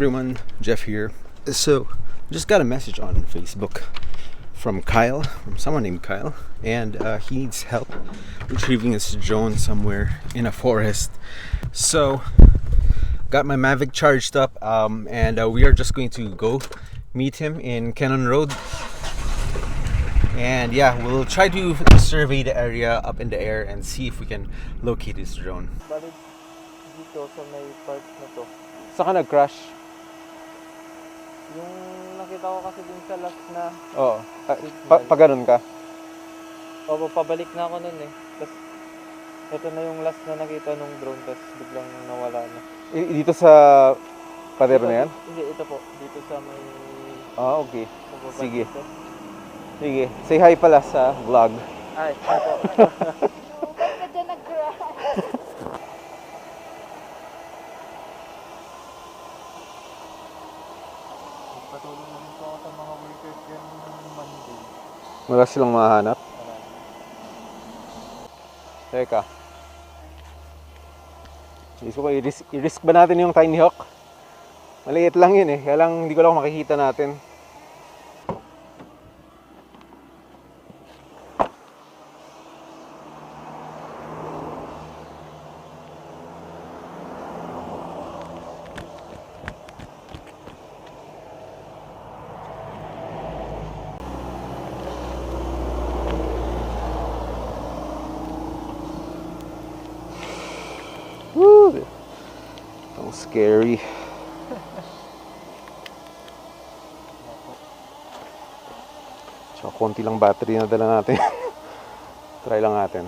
everyone, Jeff here. So, just got a message on Facebook from Kyle, from someone named Kyle, and he needs help retrieving his drone somewhere in a forest. So, got my Mavic charged up, and we are just going to go meet him in Cannon Road. And yeah, we'll try to survey the area up in the air and see if we can locate his drone. Balik dito sa may part na to. Saan ka nag-crash? Yung nakita ko kasi dun sa last na... Oo. Pa ganun ka? Oo, pabalik na ako nun eh. Tapos, ito na yung last na nakita nung drone, tapos biglang nawala na. Dito sa pader na yan? Hindi, ito po. Dito sa may... Ah, okay. Sige. Dito. Sige. Say hi pala sa vlog. Ay, ito. Ba't ka dyan nag-crash? Patulong namin po ako sa mga workers yan Monday. Wala silang mahanap. Teka. I-risk ba natin yung Tiny Hawk? Maliit lang yun eh. Kaya lang hindi ko lang makikita natin. Woo! Ang scary. Tsaka konti lang battery na dala natin. Try lang natin.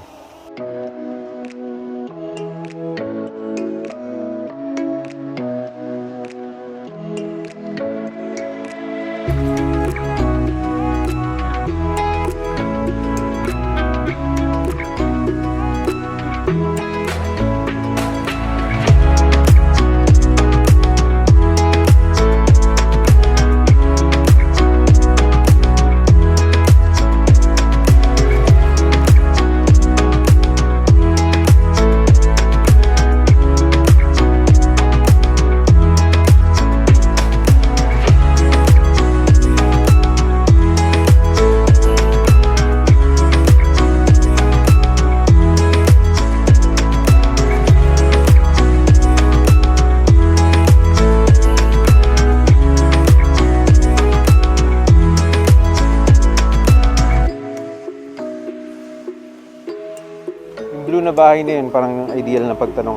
Na bahay na yun, parang ideal na pagtanong.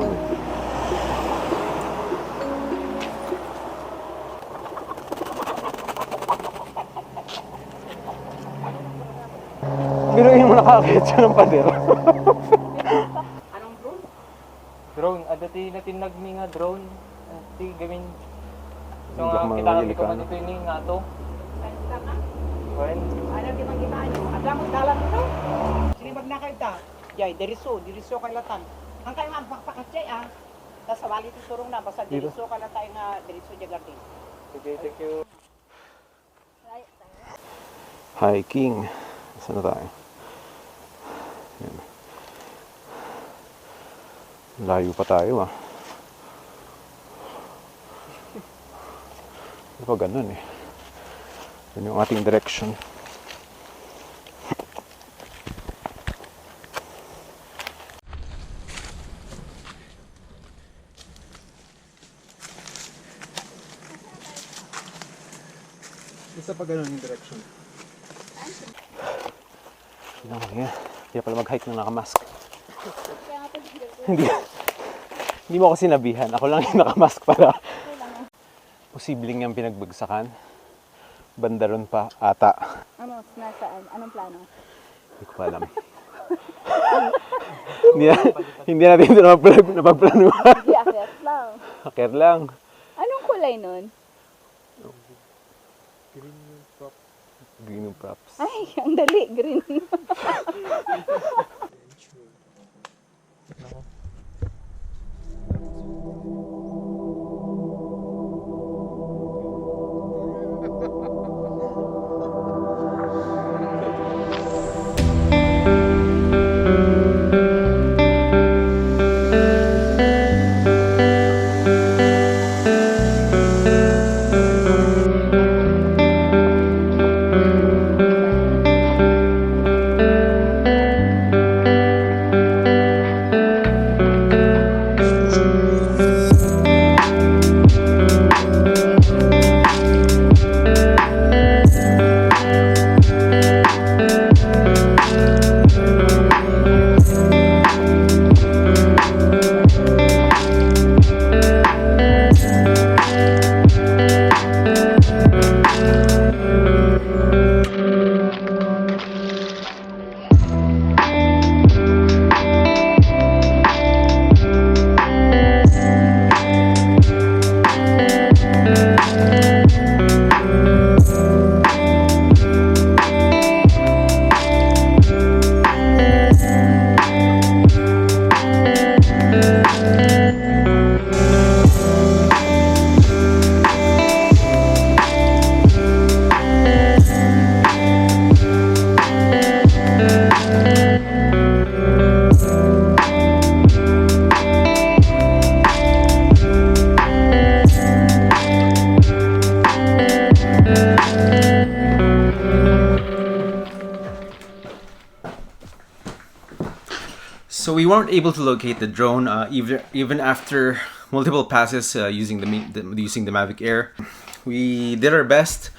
Biruin mo nakakit siya ng pader. Anong drone? Drone. Dati na tinagmi nga drone. Dati gamin. So nga kita ko man ito yung nga to. When? Ano di man kita nyo? Adamot dalan ito? Sinibag na kayo ta? Yay, diriso kailatan. Ang kayo nga pakpakat ah. Tapos sa bali turong na, basta diriso ka na tayo nga diriso jagartin. Okay, thank you. Hiking. Saan na tayo? Yan. Layo pa tayo ah. Hindi pa ganun eh. Yan yung ating direction. Isa pa ganun yung direction. Kaya pala mag-hike na nakamask. Hindi mo ako sinabihan. Ako lang yung nakamask para. Posibleng yung pinagbagsakan. Banda ron pa ata. Ano, nasaan? Anong plano? Hindi ko pa alam. hindi natin ito napagplanuhan. Hindi, akit lang. Akit lang. Anong kulay nun? Green yung props. Ay, ang dali. Green. So we weren't able to locate the drone even after multiple passes using the Mavic Air. We did our best.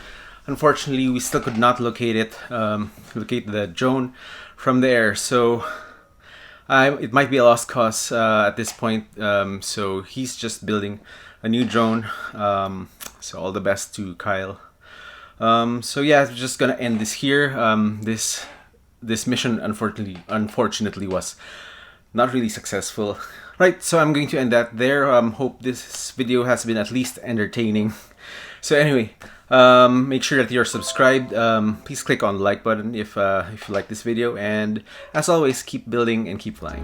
Unfortunately, we still could not locate it, locate the drone from the air. So it might be a lost cause at this point. So he's just building a new drone. So all the best to Kyle. So yeah, I'm just gonna end this here. This mission unfortunately was not really successful. Right, so I'm going to end that there. Hope this video has been at least entertaining. So anyway, make sure that you're subscribed. Please click on the like button if you like this video, and as always, keep building and keep flying.